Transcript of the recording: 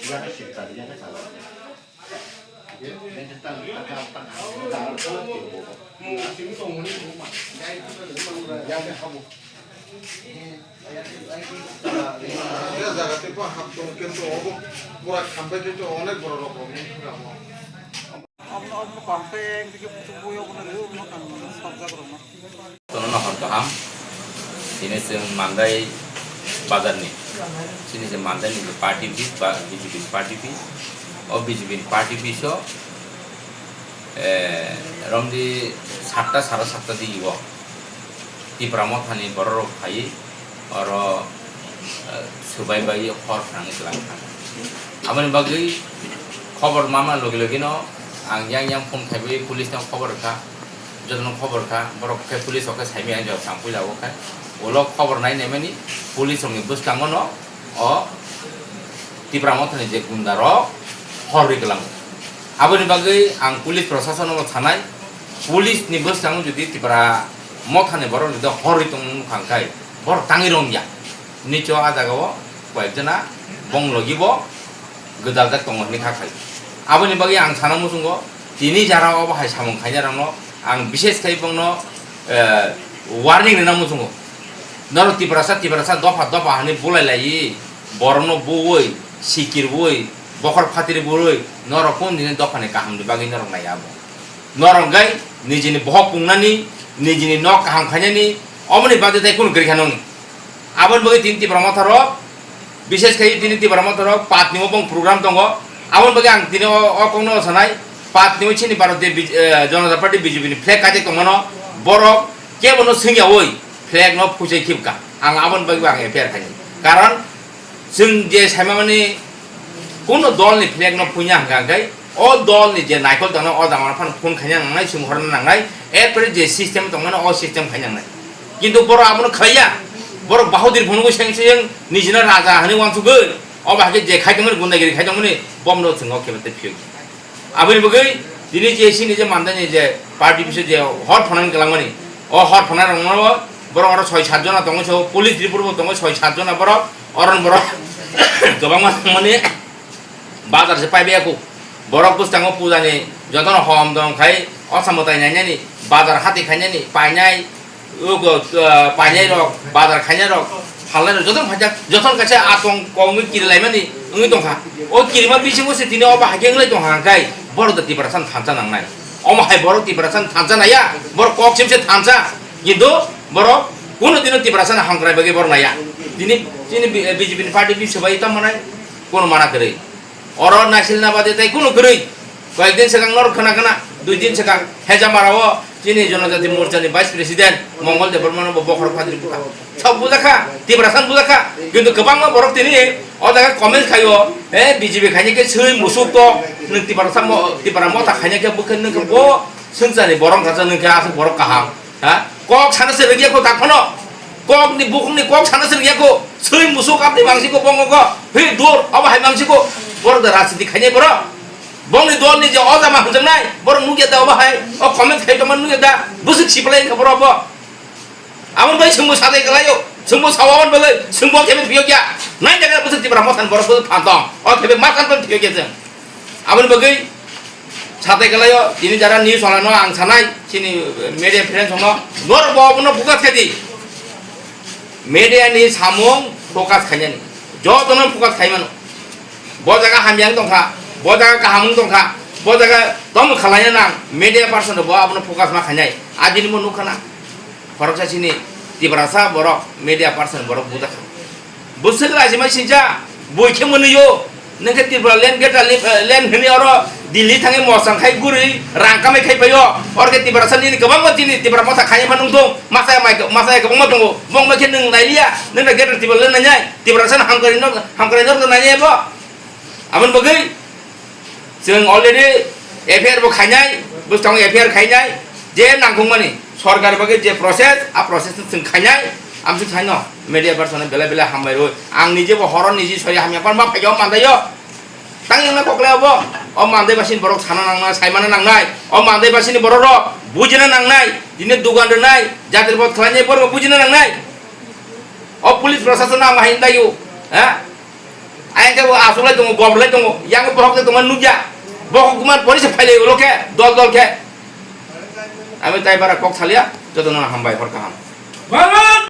Jangan cerita, jangan salah. Nên tăng tăng tăng tiếng tùng đi cũng mà ngay ra cái không এটা জায়গাতে তো হাত কিন্তু পুরো খাম্পে কিন্তু অনেক বড় রকম ini sing mandai bazar ni sini sing mandai ni party bis ba BJP party bis oh BJP party bis o romdi 7টা 7:30 di iwo di pramot hani borok khai or subai bai khor frangi lang amani bagi খবর মামা লগে লগে no ang yang phone thaibai police na খবর ka jodon খবর ka borok ke police oka saimi ang job sang puila oka olo খবর nai nemani police ongi buskango no o di pramot hani je gundaro hori gelang aboni bagai ang police prosason no thanai police ni buskango jodi tipra mothane borok ni hori tong khangkai bor tangi rongya nicho ajagao koyekjona bonglogibo gedaldak tongo ni khakai aboni bagai ang sana musungo tini jara obo hai samong khaina rangno ang bishesh kai bongno warning rena musungo noro tiprasa dofa dofa hani bolai lai borno boi sikir boi bokor phatir boi noro kon dine dofa ni kaham ni bagai noro nai abo noro gai nijini bohok pungnani nijini nok kaham khainani omoni bade tai kun gri khanoni abon bagai tin tipramotharo বিশেষ করে তিনি তিবারমতর পাতনিও বং programme দङ আমন বগে আং তিনি অ কোনো সনাই পাতনিও চিনি ভারতে জনতা party BJP flag কাজে কমনো বরক কে বনো সিংয়া ওই ফ্ল্যাগ ন ফুসে খিবকা আং আমন বগে আং এফআইআর খাই কারণ जों যে সাইমামানি কোন দলনি ফ্ল্যাগ ন ফুইয়া হাঙ্গাই অ দলনি যে নাইকল দङ অ দামার ফান ফোন খাইয়া নাंनाय সুমহরন নাंनाय এরপরে যে সিস্টেম দङ অ সিস্টেম খাইয়া নাंनाय কিন্তু বড় আমন খাইয়া বড় বাহুদির ভনগো সেংসেং নিজনা রাজা হানি ওয়াংসুগৈ অবাকে যে খাইদমন গুন্দাগিরি খাইদমনি বমনো থंग কেবতে ফিউ আবনি বগৈ দিনি যে সিনি যে মানদানি যে পার্টি বিষয় যে হট ফনান গলামনি অ হট ফনা রংনো বড় বড় 6-7 জন দংছো পুলিশ রিপোর্ট দংছো 6-7 জন বড় অরন বড় গোবাং মানে বাজার সে পাইবেয়াকো বড় পুস্তাঙ্গ পূজানি যতন হম দং খাই অসামতাই নাইনানি বাজার হাতি খাইনানি পাইনাই পাইনাই রক বাজার খাইনাই রক হালনাই যতন ফাজা যতন কাছে আতং কংগি কিরলাইমানি ওই দংখা ও কিরমা বিসিমো সে দিনে অবা হাগেংলাই দংহা গাই বড় দতি পারসান থানজা নাंनाय অমা হাই বড় তি পারসান থানজা নাইয়া বড় কক সিমসে থানজা কিন্তু বড় কোন দিন তি পারসান হাংগ্রাই বাগে বড় নাইয়া দিনে দিনে বিজেপি পার্টি বিসবাই তা মানে কোন মানা করে অর নাসিল না বাদে তাই কোন করে কয়েকদিন সেকাং নর খানা খানা 2 দিন সেকাং হেজা মারাও যিনি জনজাতি মোর্চানি ভাইস প্রেসিডেন্ট মঙ্গলদেব বর্মন বখর ফাদির বুকা সব বুঝাখা তিব্রাসান বুঝাখা কিন্তু গোবাং বরক তিনি অদাগা কমেন্ট খাইও এ বিজেপি খাইনিকে সৈ মুসুক তো নং তিব্রাসান তিব্রা মতা খাইনিকে বুখেন নং বো সংসানি বরং খাজা নং কে আসু বরক কাহাম হা কক সানাসে রেগিয়াखौ दाखनो কক नि बुखनि কক सानासे রেগিয়াखौ सৈ मुसुक आपनि मांसिको बंगको हे दूर अब हाय मांसिको बरद राजनीति खाइने बर bongni dolni je ozama hunjangnai bor nuge da bahai o comment khai kaman nuge da busuk siplai ka bor bo amon bai sungmo sadai kalayo sungmo sawawan belai sungmo kebe biyo kya nai jaga busuk tibra mosan bor bo phantong o kebe makan pon biyo kya jeng amon bagai sadai kalayo ini jara news olano ang sanai sini media friends hono nor bo bono bukat khadi media ni samong focus khanyani jotono focus khaimano bo jaga hamyang tongkha bodaga kahamung tongkha bodaga tom khalanya nang media person bo abno focus ma khanyai adini mo nukhana faroksa sini tibrasa borok media person borok budak busuk raji ma sinja boike monuyo nengke tibra len geta len hini oro dili thange mosang khai guri rangkamai khai payo orke tibrasa ni gabang ma tini tibra motha khanya manung tong masaya gabang ma tongo bong ma ken nang nailia nengna geta tibra len nanyai tibrasa hamkari nor nanyai bo amon bagai जों already FIR बो खाइनाय बुस्थां FIR खाइनाय जे नांगौमानि सरकार बागे जे process आ process जों खाइनाय आमसु खाइनो media person बेला बेला हामबायरो आं निजे बो हरन निजे सरि हामिया पार मा फाइयाव मानदायो तांगिना कक्लायावबो अ मानदाय बासिन बरक साना नांनाय साइमाना नांनाय अ मानदाय बासिनि बरर बुजिना नांनाय दिने दुगान दोनाय जातिर बद खालायनाय बरक बुजिना नांनाय अ पुलिस प्रशासन आं हाइनदायो हा Aing ke asulai dong, goblok dong, yang bohong ke teman nuja, bohong kuman polis faile ulo ke, dol ke. Ami tai bara kok salia, jodoh nona hambai hor kaham. Banget.